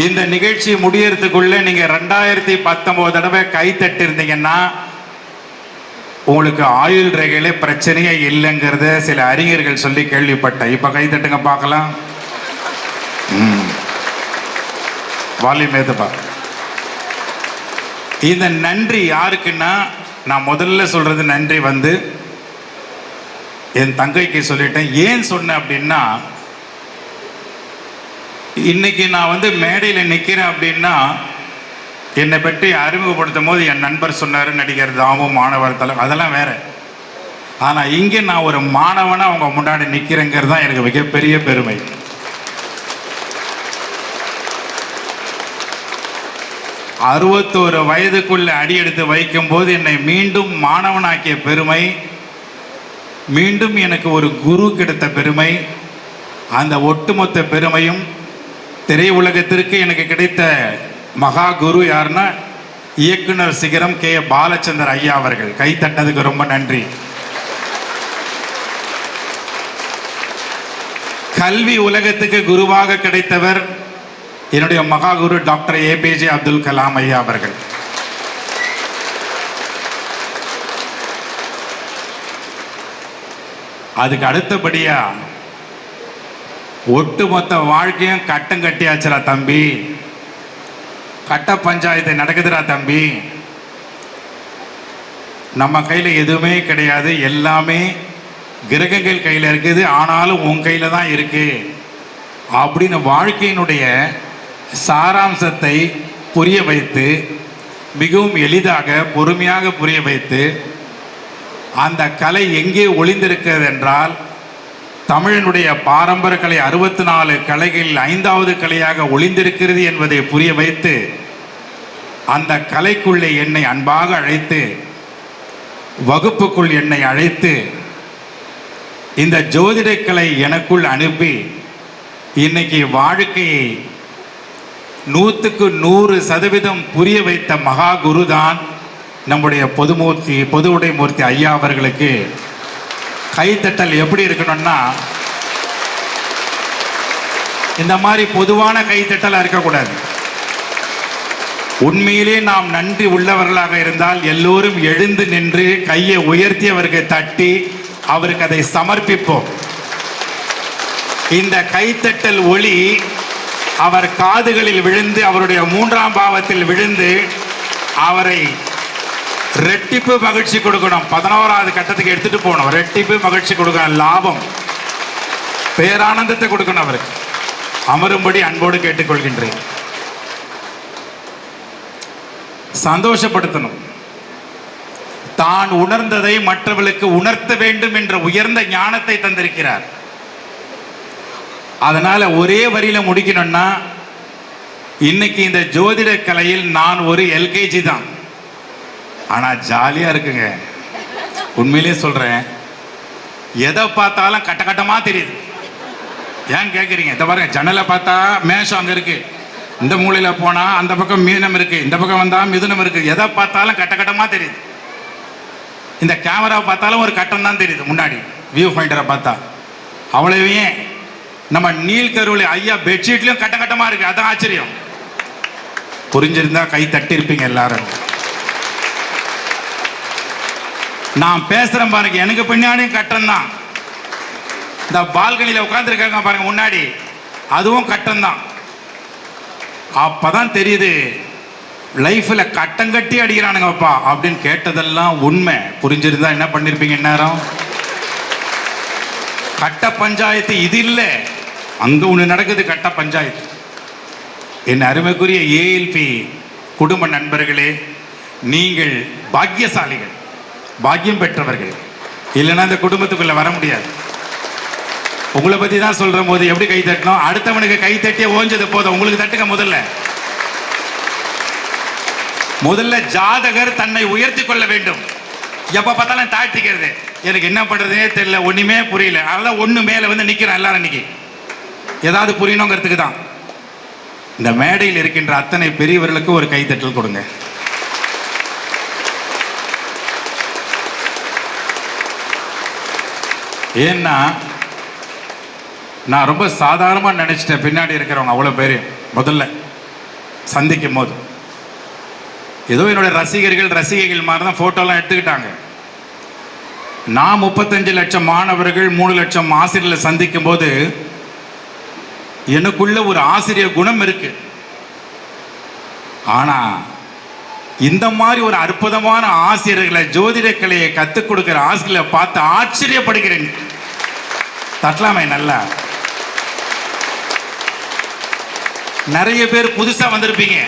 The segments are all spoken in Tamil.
இந்த நிகழ்ச்சி முடியறதுக்குள்ள நீங்க 2019 தடவை கை தட்டி இருந்தீங்கன்னா உங்களுக்கு ஆயுள் ரேகையில பிரச்சனையே இல்லைங்கிறத சில அறிஞர்கள் சொல்லி கேள்விப்பட்டேன். இப்ப கை தட்டுங்க பார்க்கலாம். வால்யூம் ஏத்துப்பா. இந்த நன்றி யாருக்குன்னா, நான் முதல்ல சொல்றது நன்றி வந்து என் தங்கைக்கு சொல்லிட்டேன். ஏன் சொன்னேன் அப்படின்னா, இன்னைக்கு நான் வந்து மேடையில் நிற்கிறேன் அப்படின்னா, என்னை பற்றி அறிமுகப்படுத்தும் போது என் நண்பர் சொன்னார், நடிகர் தாமு மாணவர் தலை, அதெல்லாம் வேற. ஆனால் இங்கே நான் ஒரு மாணவனாக அவங்க முன்னாடி நிற்கிறேங்கிறது தான் எனக்கு மிகப்பெரிய பெருமை. அறுபத்தோரு வயதுக்குள்ள அடி எடுத்து வைக்கும் போது என்னை மீண்டும் மாணவனாக்கிய பெருமை, மீண்டும் எனக்கு ஒரு குரு கிடைத்த பெருமை, அந்த ஒட்டுமொத்த பெருமையும் திரையுலகத்திற்கு எனக்கு கிடைத்த மகா குரு யாருன்னா இயக்குனர் சிகரம் கே பாலச்சந்தர் ஐயா அவர்கள். கை தட்டதுக்கு ரொம்ப நன்றி. கல்வி உலகத்துக்கு குருவாக கிடைத்தவர் என்னுடைய மகா குரு டாக்டர் APJ அப்துல் கலாம் ஐயா அவர்கள். அதுக்கு அடுத்தபடியா ஒட்டுமொத்த வாழ்க்கையும் கட்டம் கட்டியாச்சுரா தம்பி, கட்ட பஞ்சாயத்து நடக்குதுரா தம்பி, நம்ம கையில் எதுவுமே கிடையாது, எல்லாமே கிரகங்கள் கையில் இருக்குது, ஆனாலும் உன் கையில் தான் இருக்கு அப்படின்னு வாழ்க்கையினுடைய சாராம்சத்தை புரிய வைத்து, மிகவும் எளிதாக பொறுமையாக புரிய வைத்து, அந்த கலை எங்கே ஒளிந்திருக்கிறது என்றால், தமிழனுடைய பாரம்பரிய கலை 64 கலைகளில் 5வது கலையாக ஒளிந்திருக்கிறது என்பதை புரிய வைத்து, அந்த கலைக்குள்ளே என்னை அன்பாக அழைத்து, வகுப்புக்குள் என்னை அழைத்து, இந்த ஜோதிட கலை எனக்குள் அனுப்பி, இன்னைக்கு வாழ்க்கையை 100% புரிய வைத்த மகா குரு தான் நம்முடைய பொதுவுடை மூர்த்தி ஐயா அவர்களுக்கு கைத்தட்டல் எப்படி இருக்கணும்னா, இந்த மாதிரி பொதுவான கைத்தட்டல் இருக்கக்கூடாது. உண்மையிலே நாம் நன்றி உள்ளவர்களாக இருந்தால் எல்லோரும் எழுந்து நின்று கையை உயர்த்தி அவருக்கு தட்டி அவருக்கு அதை சமர்ப்பிப்போம். இந்த கைத்தட்டல் ஒளி அவர் காதுகளில் விழுந்து, அவருடைய 3ஆம் பாவத்தில் விழுந்து அவரை ரெட்டிப்பு மகிழ்ச்சி கொடுக்கணும். 11வது கட்டத்துக்கு எடுத்துட்டு போகணும். ரெட்டிப்பு மகிழ்ச்சி கொடுக்கணும், லாபம், பேரானந்தத்தை கொடுக்கணும். அவருக்கு அமரும்படி அன்போடு கேட்டுக்கொள்கின்றேன். சந்தோஷப்படுத்தணும். தான் உணர்ந்ததை மற்றவர்களுக்கு உணர்த்த வேண்டும் என்ற உயர்ந்த ஞானத்தை தந்திருக்கிறார். அதனால ஒரே வரியில முடிக்கணும்னா, இன்னைக்கு இந்த ஜோதிட கலையில் நான் ஒரு LKG தான். ஆனா ஜாலியா இருக்குங்க. உண்மையிலே சொல்றேன், எதை பார்த்தாலும் கட்ட கட்டமா தெரியுது. ஏன் கேட்குறீங்க? இதை பாருங்க, ஜன்னலை பார்த்தா மேஷம் அங்கே இருக்கு, இந்த மூலையில போனா அந்த பக்கம் மீனம் இருக்கு, இந்த பக்கம் வந்தா மிதுனம் இருக்கு. எதை பார்த்தாலும் கட்ட கட்டமா தெரியுது. இந்த கேமரா பார்த்தாலும் ஒரு கட்டம் தான் தெரியுது முன்னாடி, வியூ பாயிண்டரை பார்த்தா. அவ்வளவே நம்ம நீல்கருவில ஐயா பெட்ஷீட்லயும் கட்ட கட்டமா இருக்கு. அதான் ஆச்சரியம். புரிஞ்சிருந்தா கை தட்டி இருப்பீங்க எல்லாரும். நான் பேசுறேன் பாருங்க, எனக்கு பின்னாடியும் கட்டம் தான். இந்த பால்கனியில் உட்கார்ந்துருக்காங்க பாருங்க முன்னாடி, அதுவும் கட்டம் தான். அப்பதான் தெரியுது, லைஃப்ல கட்டம் கட்டி அடிக்கிறானுங்கப்பா அப்படின்னு கேட்டதெல்லாம் உண்மை. புரிஞ்சிருந்தா என்ன பண்ணிருப்பீங்க? நேரம் கட்ட பஞ்சாயத்து இது இல்லை, அங்க ஒண்ணு நடக்குது, கட்ட பஞ்சாயத்து. என் அருமைக்குரிய ALP குடும்ப நண்பர்களே, நீங்கள் பாக்கியசாலிகள், பாக்கியம் பெற்றவர்கள். இல்லைன்னா இந்த குடும்பத்துக்குள்ள வர முடியாது. உங்களை பத்தி தான் சொல்ற போது எப்படி கை தட்டணும்? அடுத்தவனுக்கு கை தட்டிய ஓஞ்சது போதும், உங்களுக்கு தட்டுங்க. முதல்ல ஜாதகர் தன்னை உயர்த்தி கொள்ள வேண்டும். எப்ப பார்த்தாலும் தாழ்த்திக்கிறது, எனக்கு என்ன பண்றதே தெரியல, ஒண்ணுமே புரியல, அதெல்லாம் ஒண்ணு மேல வந்து நிக்கிறேன் எல்லாரும். இன்னைக்கு ஏதாவது புரியணுங்கிறதுக்கு தான். இந்த மேடையில் இருக்கின்ற அத்தனை பெரியவர்களுக்கு ஒரு கைத்தட்டல் கொடுங்க. ஏன்னா நான் ரொம்ப சாதாரணமாக நினச்சிட்டேன் பின்னாடி இருக்கிறவங்க அவ்வளோ பேர். முதல்ல சந்திக்கும் போது ஏதோ என்னோட ரசிகைகள் மாதிரி தான் ஃபோட்டோலாம் எடுத்துக்கிட்டாங்க. நான் 35 லட்சம் மாணவர்கள் 3 லட்சம் ஆசிரியர்களை சந்திக்கும் போது எனக்குள்ள ஒரு ஆசிரியர் குணம் இருக்கு. ஆனா இந்த மாதிரி ஒரு அற்புதமான ஆசிரியர்களை, ஜோதிட கலையை கற்றுக் கொடுக்கிற ஆசிரியர்களை பார்த்து ஆச்சரியப்படுகிறேன். தட்டலாமே நல்லா. நிறைய பேர் புதுசா வந்திருப்பீங்க,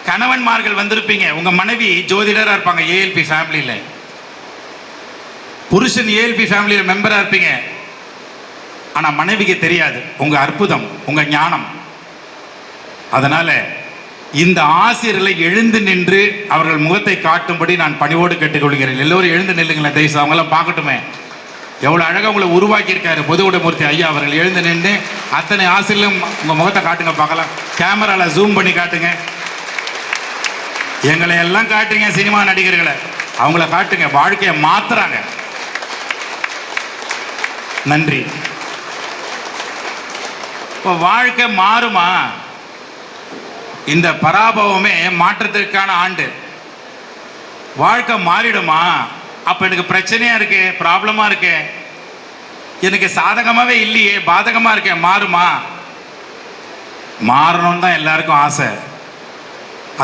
கணவன்மார்கள் வந்திருப்பீங்க, உங்க மனைவி ஜோதிடரா இருப்பாங்க ஏஎல்பி ஃபேமிலியில, புருஷன் ஏஎல்பி ஃபேமிலியில மெம்பரா இருப்பீங்க. ஆனா மனைவிக்கு தெரியாது உங்க அற்புதம், உங்க ஞானம். அதனால இந்த ஆசிரியர்களை எழுந்து நின்று அவர்கள் முகத்தை காட்டும்படி நான் பணிவோடு கேட்டுக்கொள்கிறேன். எல்லோரும் எழுந்து நில்லுங்களேன் தயவுசு, அவங்களாம் பார்க்கட்டுமே எவ்வளோ அழகாக உங்களை உருவாக்கியிருக்காரு பொதுவுடைமூர்த்தி ஐயா அவர்கள். எழுந்து நின்று அத்தனை ஆசிரியர்களும் உங்கள் முகத்தை காட்டுங்க பார்க்கலாம். கேமராவில் ஜூம் பண்ணி காட்டுங்க. எங்களை எல்லாம் காட்டுங்க, சினிமா நடிகர்களை அவங்கள காட்டுங்க, வாழ்க்கையை மாத்துறாங்க. நன்றி. இப்போ வாழ்க்கை மாறுமா? இந்த பராபவமே மாற்றத்திற்கான ஆண்டு. வாழ்க்கை மாறிடுமா? அப்ப எனக்கு பிரச்சனையா இருக்கு, ப்ராப்ளமா இருக்கு, எனக்கு சாதகமாவே இல்லையே, பாதகமா இருக்கே, மாறுமா? மாறணும்னு தான் எல்லாருக்கும் ஆசை.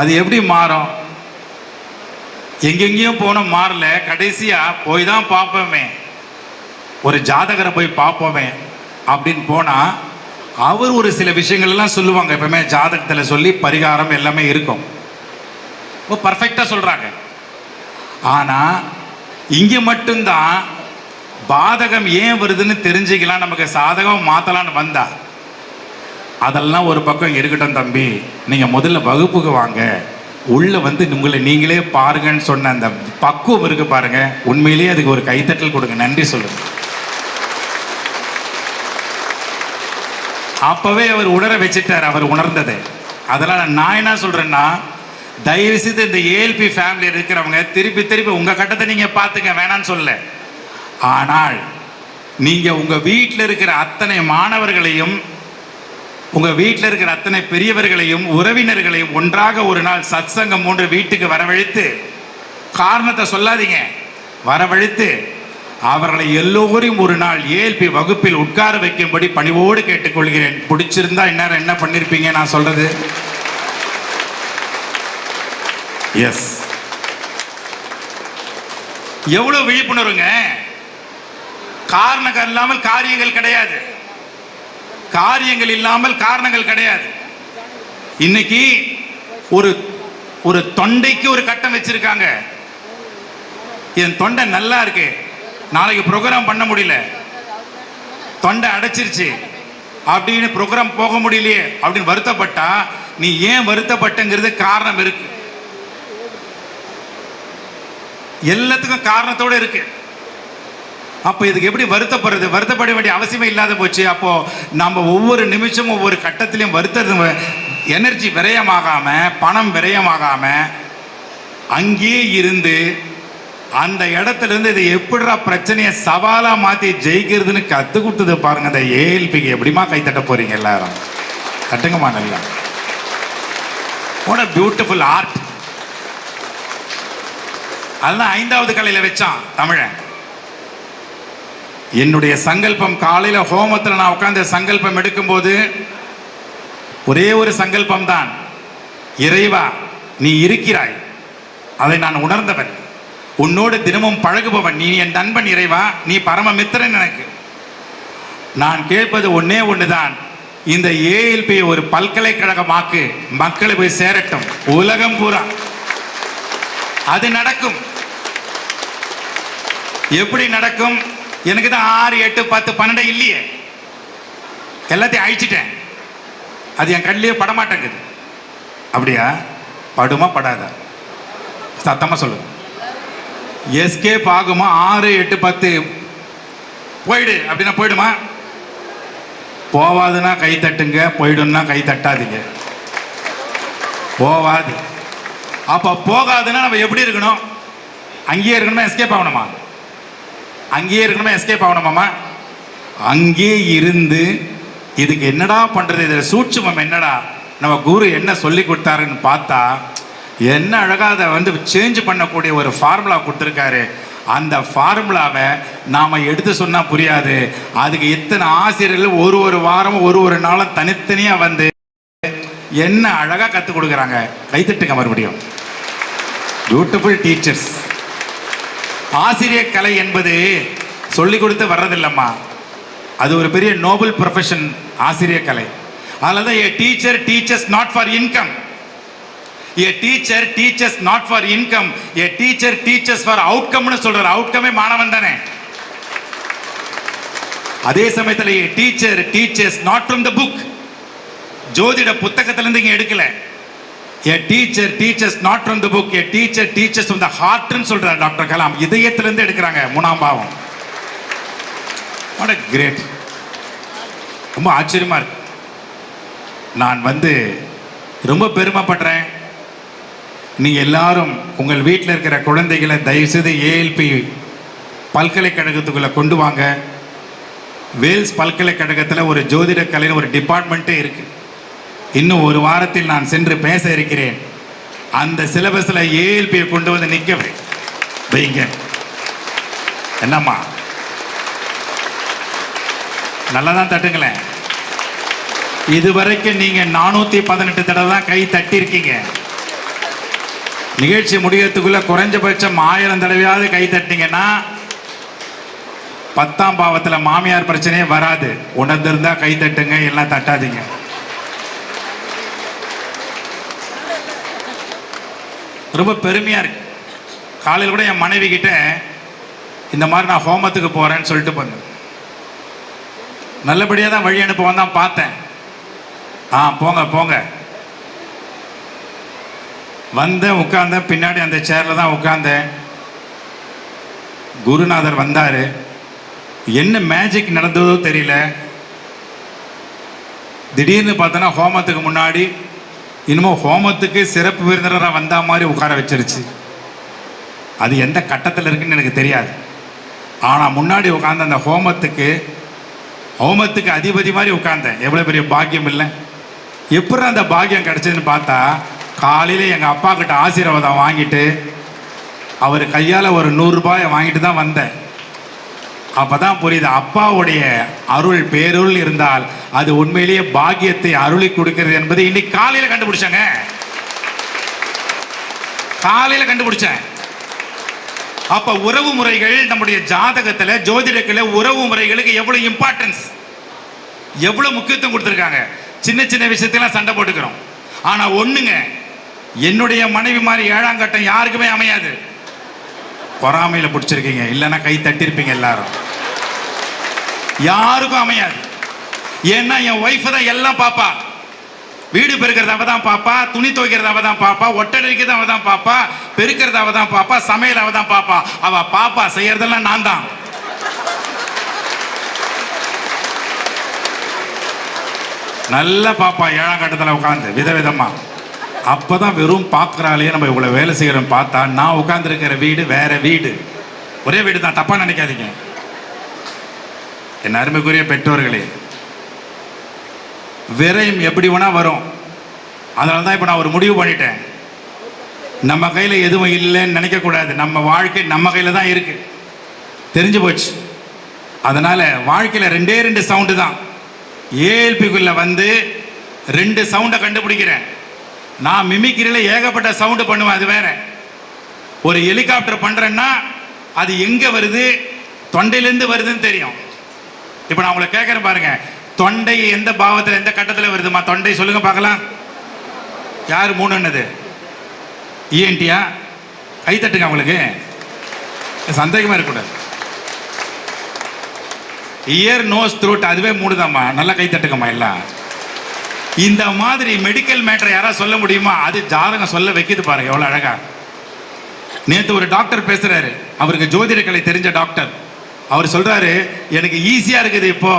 அது எப்படி மாறும்? எங்கெங்கேயும் போனோம் மாறல, கடைசியா போய் தான் பார்ப்போமே, ஒரு ஜாதகரை போய் பார்ப்போமே அப்படின்னு போனா அவர் ஒரு சில விஷயங்கள் எல்லாம் சொல்லுவாங்க. எப்பவுமே ஜாதகத்தில் சொல்லி பரிகாரம் எல்லாமே இருக்கும், பர்ஃபெக்டா சொல்றாங்க. ஆனா இங்க மட்டும்தான் பாதகம் ஏன் வருதுன்னு தெரிஞ்சுக்கலாம், நமக்கு சாதகம் மாத்தலான்னு வந்தா. அதெல்லாம் ஒரு பக்கம் இருக்கட்டும் தம்பி, நீங்க முதல்ல வகுப்புக்கு வாங்க, உள்ள வந்து உங்களை நீங்களே பாருங்கன்னு சொன்ன அந்த பக்குவம் இருக்கு பாருங்க, உண்மையிலேயே அதுக்கு ஒரு கைத்தட்டல் கொடுங்க, நன்றி சொல்லுங்க. அப்பவே அவர் உணர வச்சுட்டார், அவர் உணர்ந்தது. அதனால நான் என்ன சொல்றேன்னா, தயவு செய்து இந்த ஏஎல்பி ஃபேமிலி இருக்கிறவங்க திருப்பி திருப்பி உங்க கட்டத்தை நீங்க பார்த்துக்க வேணான்னு சொல்ல. ஆனால் நீங்க உங்க வீட்டில் இருக்கிற அத்தனை மாணவர்களையும், உங்க வீட்டில் இருக்கிற அத்தனை பெரியவர்களையும் உறவினர்களையும் ஒன்றாக ஒரு நாள் சத்சங்கம் போன்ற வீட்டுக்கு வரவழைத்து, காரணத்தை சொல்லாதீங்க, வரவழைத்து அவர்களை எல்லோரையும் ஒரு நாள் ஏஎல்பி வகுப்பில் உட்கார வைக்கும்படி பணிவோடு கேட்டுக்கொள்கிறேன். பிடிச்சிருந்தா இந்நேரம் என்ன பண்ணிருப்பீங்க நான் சொல்றது? எஸ், எவ்வளவு விழிப்புணர்வுங்க. காரணங்கள் இல்லாமல் காரியங்கள் கிடையாது, காரியங்கள் இல்லாமல் காரணங்கள் கிடையாது. இன்னைக்கு ஒரு ஒரு தொண்டைக்கு ஒரு கட்டம் வச்சிருக்காங்க. என் தொண்டை நல்லா இருக்கு, நாளைக்கு ப்ரோக்ராம் பண்ண முடியல, தொண்டை அடைச்சிருச்சு அப்படின்னு ப்ரோக்ராம் போக முடியலையே அப்படின்னு வருத்தப்பட்டா, நீ ஏன் வருத்தப்பட்டங்கிறது காரணம் இருக்கு. எல்லாத்துக்கும் காரணத்தோட இருக்கு. அப்போ இதுக்கு எப்படி வருத்தப்படுறது? வருத்தப்பட வேண்டிய அவசியமே இல்லாத போச்சு. அப்போ நம்ம ஒவ்வொரு நிமிஷமும் ஒவ்வொரு கட்டத்திலையும் வருத்தது, எனர்ஜி விரயமாகாம, பணம் விரயமாகாம அங்கேயே இருந்து அந்த இடத்துல இருந்து இதை எப்படிடா பிரச்சனையை சவாலா மாத்தி ஜெயிக்கிறதுன்னு கத்து கொடுத்தது பாருங்க. அந்த ஏஎல்பிக்கு எப்படிமா கைத்தட்ட போறீங்க எல்லாரும்? கட்டுங்கம்மா நல்லா. what a beautiful art. அதுதான் 5வது கலையில வச்சான் தமிழன். என்னுடைய சங்கல்பம், காலையில ஹோமத்தில் நான் உட்கார்ந்து சங்கல்பம் எடுக்கும்போது ஒரே ஒரு சங்கல்பம் தான், இறைவா நீ இருக்கிறாய், அதை நான் உணர்ந்தவன், உன்னோடு தினமும் பழகுபவன், நீ என் நண்பன் இறைவா, நீ பரம மித்திரன் எனக்கு. நான் கேட்பது ஒன்னே ஒண்ணுதான், இந்த ஏஎல்பி ஒரு பல்கலைக்கழகமாக்கு, மக்களை போய் சேரட்டும் உலகம் பூரா. அது நடக்கும். எப்படி நடக்கும்? எனக்கு தான் 6, 8, 10, 12 இல்லையே, எல்லாத்தையும் அழிச்சிட்டேன். அது என் கண்ணிலேயே படமாட்டேங்குது. அப்படியா? படுமா படாதா? சத்தமா சொல்லு. எஸ்கேப் ஆகுமா? 6, 8, 10 போயிடு அப்படின்னா போயிடுமா? போவாதுன்னா கை தட்டுங்க, போயிடும்னா கை தட்டாதீங்க. போவாது. அப்ப போகாதுன்னா நம்ம எப்படி இருக்கணும்? அங்கேயே இருக்கணுமா எஸ்கேப் ஆகணுமா? அங்கேயே இருக்கணுமா எஸ்கேப் ஆகணுமாமா? அங்கே இருந்து இதுக்கு என்னடா பண்றது, இதில் சூட்சுமம் என்னடா, நம்ம குரு என்ன சொல்லி கொடுத்தாருன்னு பார்த்தா என்ன அழகாக அதை வந்து சேஞ்ச் பண்ணக்கூடிய ஒரு ஃபார்முலா கொடுத்துருக்காரு. அந்த ஃபார்முலாவை நாம் எடுத்து சொன்னால் புரியாது. அதுக்கு எத்தனை ஆசிரியர்கள் ஒரு வாரமும் ஒரு நாளும் தனித்தனியாக வந்து என்ன அழகாக கற்றுக் கொடுக்குறாங்க. கைத்தட்டுங்க மறுபடியும். Beautiful teachers. ஆசிரியர் கலை என்பது சொல்லிக் கொடுத்து வர்றதில்லம்மா, அது ஒரு பெரிய நோபல் ப்ரொஃபஷன் ஆசிரியர் கலை. அதனால தான் a teacher teaches not for income. A teacher teaches not for income. A teacher teaches for outcome னு சொல்றாரு. அவுட்கமே மாணவன் தானே. அதே சமயத்தில் a teacher teaches not from the book. ஜோதிட புத்தகத்திலிருந்து இங்க எடுக்கல. A teacher teaches not from the book. A teacher teaches from the heart னு சொல்றாரு டாக்டர் கலாம். இதயத்திலிருந்து எடுக்கிறாங்க மூணாம் பாவம். What a great. ரொம்ப ஆச்சரியமா இருக்கு. நான் வந்து ரொம்ப பெருமைப்படுறேன். நீங்கள் எல்லாரும் உங்கள் வீட்டில் இருக்கிற குழந்தைகளை தயவுசெய்து ஏஎல்பி பல்கலைக்கழகத்துக்குள்ளே கொண்டு வாங்க. வேல்ஸ் பல்கலைக்கழகத்தில் ஒரு ஜோதிட கலைன்னு ஒரு டிபார்ட்மெண்ட்டே இருக்குது. இன்னும் ஒரு வாரத்தில் நான் சென்று பேச இருக்கிறேன். அந்த சிலபஸில் ஏஎல்பியை கொண்டு வந்து நிற்க வைங்க. என்னம்மா நல்லா தான் தட்டுங்களேன். இதுவரைக்கும் நீங்கள் 418 தடவை தான் கை தட்டியிருக்கீங்க. நிகழ்ச்சி முடியறதுக்குள்ள குறைஞ்சபட்சம் 1000 தடவையாவது கை தட்டிங்கன்னா 10ஆம் பாவத்தில் மாமியார் பிரச்சனையே வராது. உணர்ந்திருந்தா கை தட்டுங்க, எல்லாம் தட்டாதீங்க. ரொம்ப பெருமையாக இருக்கு. காலையில் கூட என் மனைவி கிட்ட இந்த மாதிரி நான் ஹோமத்துக்கு போகிறேன்னு சொல்லிட்டு போனேன். நல்லபடியாக தான் வழி அனுப்புவான் தான் பார்த்தேன். போங்க போங்க. வந்தேன், உட்கார்ந்தேன். பின்னாடி அந்த சேரில் தான் உட்கார்ந்தேன். குருநாதர் வந்தார். என்ன மேஜிக் நடந்ததோ தெரியல. திடீர்னு பார்த்தோன்னா ஹோமத்துக்கு முன்னாடி இன்னமும் ஹோமத்துக்கு சிறப்பு விருந்தினராக வந்தா மாதிரி உட்கார வச்சிருச்சு. அது எந்த கட்டத்தில் இருக்குன்னு எனக்கு தெரியாது. ஆனால் முன்னாடி உட்கார்ந்த அந்த ஹோமத்துக்கு அதிபதி மாதிரி உட்கார்ந்தேன். எவ்வளோ பெரிய பாக்கியம் இல்லை. எப்படி அந்த பாக்கியம் கிடைச்சதுன்னு பார்த்தா, காலையில் எங்கள் அப்பா கிட்ட ஆசீர்வாதம் வாங்கிட்டு அவர் கையால் ஒரு 100 ரூபாயை வாங்கிட்டு தான் வந்தேன். அப்போ தான் புரியுது, அப்பாவுடைய அருள் பேருள் இருந்தால் அது உண்மையிலேயே பாக்கியத்தை அருளி கொடுக்கிறது என்பது இன்னைக்கு காலையில் கண்டுபிடிச்சாங்க. காலையில் கண்டுபிடிச்சேன். அப்போ உறவு முறைகள் நம்முடைய ஜாதகத்தில் ஜோதிடத்தில் உறவு முறைகளுக்கு எவ்வளோ இம்பார்ட்டன்ஸ், எவ்வளோ முக்கியத்துவம் கொடுத்துருக்காங்க. சின்ன சின்ன விஷயத்தெல்லாம் சண்டை போட்டுக்கிறோம். ஆனால் ஒன்றுங்க, என்னுடைய மனைவி மாதிரி 7ஆம் கட்டம் யாருக்குமே அமையாது. பொறாமையில் பிடிச்சிருக்கீங்க, இல்லைன்னா கை தட்டிருப்பீங்க எல்லாரும். யாருக்கும் அமையாது. ஏன்னா என் ஒய்ஃபை தான் எல்லாம் பாப்பா. வீடு பெருக்கிறது அவ தான் பாப்பா, துணி துவைக்கிறது அவ தான் பாப்பா, ஒட்டடைக்கிறது அவ தான் பாப்பா, பெருக்கிறது அவ தான் பாப்பா, சமையல் அவ தான் பாப்பா. அவ பாப்பா செய்யறதெல்லாம் நான் தான். நல்ல பாப்பா 7ஆம் கட்டத்தில் உட்காந்து விதவிதமா. அப்போதான் வெறும் பார்க்குறாலேயே நம்ம இவ்வளோ வேலை செய்கிறோம். பார்த்தா நான் உட்காந்துருக்கிற வீடு வேற வீடு, ஒரே வீடு தான். தப்பாக நினைக்காதீங்க என் அருமைக்குரிய பெற்றோர்களே. விரையும் எப்படி வேணா வரும். அதனால தான் இப்போ நான் ஒரு முடிவு பண்ணிட்டேன். நம்ம கையில் எதுவும் இல்லைன்னு நினைக்கக்கூடாது. நம்ம வாழ்க்கை நம்ம கையில் தான் இருக்கு, தெரிஞ்சு போச்சு. அதனால வாழ்க்கையில் 2 சவுண்டு தான். ஏஎல்பிக்குள்ள வந்து 2 சவுண்டை கண்டுபிடிக்கிறேன். நான் மிமிக்கிரியில் ஏகப்பட்ட சவுண்டு பண்ணுவேன், அது வேற. ஒரு ஹெலிகாப்டர் பண்ணுறேன்னா அது எங்கே வருது, தொண்டையிலேருந்து வருதுன்னு தெரியும். இப்போ நான் உங்களை கேட்குறேன் பாருங்க, தொண்டை எந்த பாவத்தில் எந்த கட்டத்தில் வருதுமா? தொண்டை சொல்லுங்க பார்க்கலாம். யார் 3ன்னது? இஎன்டியா? கை தட்டுங்க. அவங்களுக்கு சந்தேகமாக இருக்கக்கூடாது. இயர், நோஸ், த்ரோட் அதுவே 3 தான்மா. நல்லா கை தட்டுங்கம்மா எல்லாம். இந்த மாதிரி மெடிக்கல் மேட்டரை யாராவது சொல்ல முடியுமா? அது ஜாதகம் சொல்ல வைக்கிது பாருங்க எவ்வளோ அழகா. நேற்று ஒரு டாக்டர் பேசுறாரு, அவருக்கு ஜோதிட கலை தெரிஞ்ச டாக்டர். அவர் சொல்றாரு, எனக்கு ஈஸியாக இருக்குது இப்போ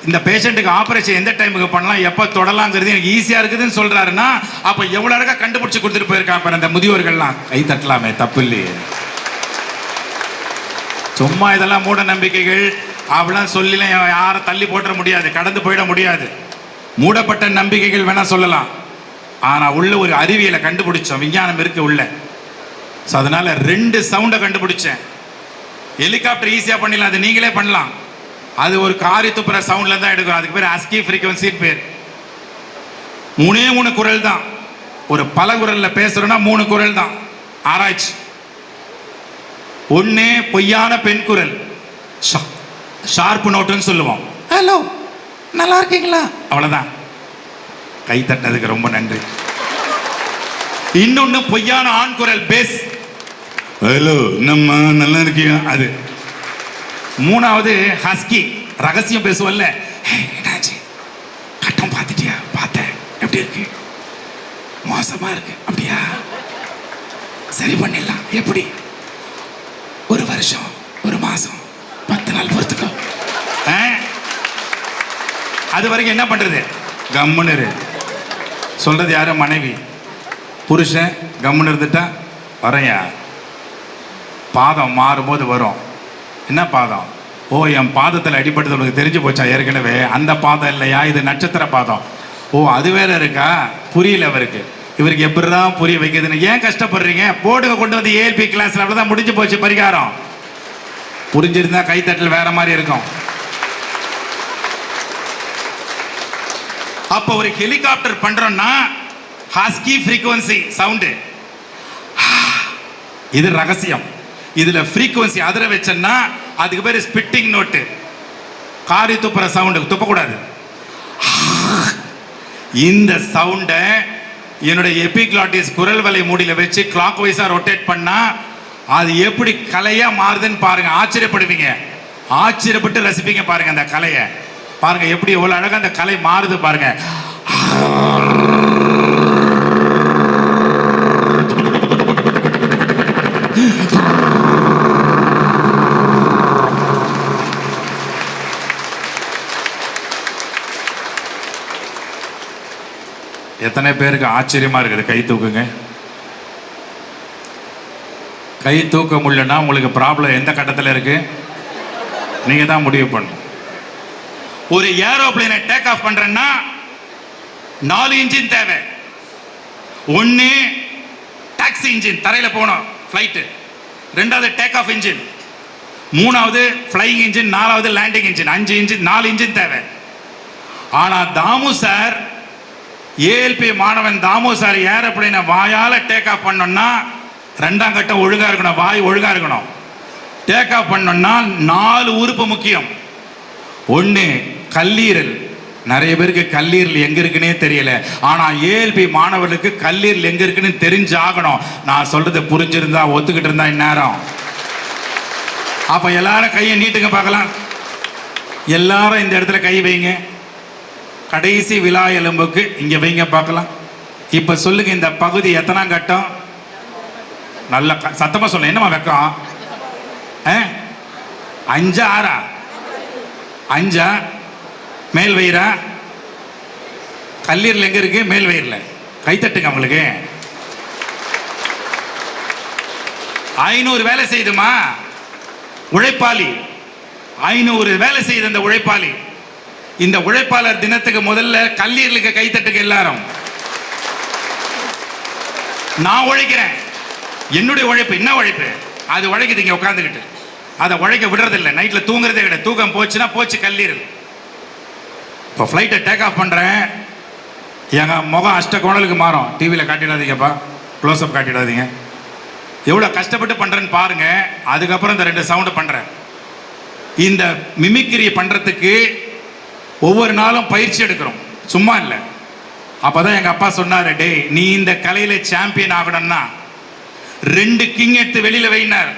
இந்த பேஷண்ட்டுக்கு ஆப்ரேஷன் எந்த டைமுக்கு பண்ணலாம், எப்போ தொடலாங்கிறது எனக்கு ஈஸியாக இருக்குதுன்னு சொல்றாருன்னா அப்போ எவ்வளோ அழகாக கண்டுபிடிச்சி கொடுத்துட்டு போயிருக்காங்க அந்த முதியோர்கள்லாம். கை தட்டலாமே, தப்பு இல்லையே. சும்மா இதெல்லாம் மூட நம்பிக்கைகள் அப்படிலாம் சொல்லிலாம் யாரும் தள்ளி போட்டுற முடியாது, கடந்து போயிட முடியாது. மூடப்பட்ட நம்பிக்கைகள் வேணா சொல்லலாம். ஆனா உள்ள ஒரு அறிவியலை கண்டுபிடிச்சோம், விஞ்ஞானம் இருக்கு உள்ள. ஸோ அதனால 2 சவுண்டை கண்டுபிடிச்சேன். ஹெலிகாப்டர் ஈஸியாக பண்ணிடலாம், அது நீங்களே பண்ணலாம். அது ஒரு காரி துப்புற சவுண்ட்ல தான் எடுக்கும். அதுக்கு பேர் ASCII ஃப்ரீக்வன்சின்னு பேர். 3 குரல் தான். ஒரு பல குரல்ல பேசுறோம்னா 3 குரல் தான். ஆராய்ச்சி. 1 பொய்யான பெண் குரல், ஷார்ப் நோட்டுன்னு சொல்லுவோம். ஹலோ, நல்லா இருக்கீங்களா, அவ்வளவுதான். கை தட்டதுக்கு ரொம்ப நன்றி. இன்னொன்னு பொய்யான ஆண் குரல், பேஸ். ஹலோ, நம்ம நல்லா இருக்கியா, அது. 3வது ஹஸ்கி, ரகசியம் பேசுவல்ல. என்னாச்சு, கட்டம் பார்த்துட்டியா, பார்த்தேன், எப்படி இருக்கு, மோசமா இருக்கு, அப்படியா, சரி பண்ணிடலாம், எப்படி, 1 வருஷம் 1 மாசம் 10 நாள் பொறுத்துக்கோ. அது வரைக்கும் என்ன பண்றது, கம்முன்னு சொல்றது யாரும் மனைவி. புருஷன் கம்முன்னு இருந்துட்டா, வரையா பாதம் மாறும்போது வரும். என்ன பாதம், ஓ என் பாதத்தில் அடிபட்டது உனக்கு தெரிஞ்சு போச்சா ஏற்கனவே, அந்த பாதம் இல்லையா, இது நட்சத்திர பாதம். ஓ அது வேற இருக்கா, புரியல அவருக்கு. இவருக்கு எப்படிதான் புரிய வைக்கிறதுன்னு. ஏன் கஷ்டப்படுறீங்க, போடுங்க கொண்டு வந்து ALP கிளாஸ்ல, அவ்வளோதான் முடிஞ்சு போச்சு பரிகாரம். புரிஞ்சிருந்தா கைத்தட்டல் வேற மாதிரி இருக்கும். அப்போ ஒரு ஹெலிகாப்டர் பண்றோம்னா ஹஸ்கி ஃப்ரீக்வன்சி சவுண்டு, இது ரகசியம். இதுல ஃப்ரீக்வன்சி அதிர வச்சேன்னா அதுக்கு பேர் ஸ்பிட்டிங் நோட்டு. காரி துப்புற சவுண்டு, துப்பக்கூடாது. இந்த சவுண்டை என்னுடைய எபிக்ளாட்டிஸ் குரல் வலை மூடியில வச்சு கிளாக் வைஸா ரொட்டேட் பண்ணா அது எப்படி கலையா மாறுதுன்னு பாருங்க, ஆச்சரியப்படுவீங்க. ஆச்சரியப்பட்டு ரசிப்பீங்க பாருங்க. அந்த கலையை பாருங்க, எப்படி எவ்வளவு அழகா அந்த கலை மாறுது பாருங்க. எத்தனை பேருக்கு ஆச்சரியமா இருக்குது, கை தூக்குங்க. கை தூக்க முடியலன்னா உங்களுக்கு ப்ராப்ளம் எந்த கட்டத்தில் இருக்கு, நீங்க தான் முடிவு பண்ணணும். ஒரு ஏரோப்ளேனை டேக் ஆஃப் பண்றேன்னா 4 இன்ஜின் தேவை. 1 டாக்ஸி இன்ஜின், தரையில போகணும் ஃப்ளைட்டு. 2வது டேக் ஆஃப் இன்ஜின். 3வது ஃப்ளைங் இன்ஜின். 4வது லேண்டிங் இன்ஜின். 5 இன்ஜின், 4 இன்ஜின் தேவை. ஆனா தாமு சார், ALP மாணவன் தாமு சார் ஏரோப்ளேனை வாயால டேக் ஆஃப் பண்ணோம்னா 2ஆம் கட்டம் ஒழுங்கா இருக்கணும், வாய் ஒழுங்கா இருக்கணும். டேக் ஆஃப் பண்ணோம்னா 4 உறுப்பு முக்கியம். 1 கல்லீரல். நிறைய பேருக்கு கல்லீரல் எங்க இருக்குன்னே தெரியல. ஆனா ALP மாணவர்களுக்கு கல்லீரல் எங்க இருக்குன்னு தெரிஞ்சாகணும். நான் சொல்றது புரிஞ்சிருந்தா, ஒத்துக்கிட்டு இருந்தா இந்நேரம். அப்ப எல்லாரும் கையை நீட்டுங்க பார்க்கலாம். எல்லாரும் இந்த இடத்துல கை வைங்க. கடைசி விலா எலும்புக்கு இங்க வைங்க பார்க்கலாம். இப்ப சொல்லுங்க, இந்த பகுதி எத்தனாம் கட்டம்? நல்ல சத்தமா சொல்ல, என்னமா வெக்கம்? 5 6 5 மேல் வயிறா? கல்லீரல் எங்க இருக்கு? மேல் வயிறுல. கைத்தட்டுங்க உங்களுக்கு. 500 வேலை செய்யுதுமா உழைப்பாளி. 500 வேலை செய்யுது இந்த உழைப்பாளி. இந்த உழைப்பாளர் தினத்துக்கு முதல்ல கல்லீரலுக்கு கைத்தட்டுங்க எல்லாரும். நான் உழைக்கிறேன், என்னுடைய உழைப்பு. என்ன உழைப்பு அது? உழைக்குதுங்க உட்காந்துக்கிட்டு. அதை உழைக்க விடுறதில்லை. நைட்ல தூங்குறதே கிடையாது. தூக்கம் போச்சுன்னா போச்சு கல்லீரல். இப்போ ஃப்ளைட்டை டேக் ஆஃப் பண்ணுறேன், எங்கள் முகம் அஷ்டகோணலுக்கு மாறும். டிவியில் காட்டிடாதீங்கப்பா, க்ளோஸ்அப் காட்டிடாதீங்க. எவ்வளோ கஷ்டப்பட்டு பண்ணுறேன்னு பாருங்க. அதுக்கப்புறம் இந்த 2 சவுண்டு பண்ணுறேன். இந்த மிமிக்ரி பண்ணுறதுக்கு ஒவ்வொரு நாளும் பயிற்சி எடுக்கிறோம், சும்மா இல்லை. அப்போதான் எங்கள் அப்பா சொன்னார், டேய் நீ இந்த கலையில் சாம்பியன் ஆகணும்னா 2 கிங் எடுத்து வெளியில் வைனார்.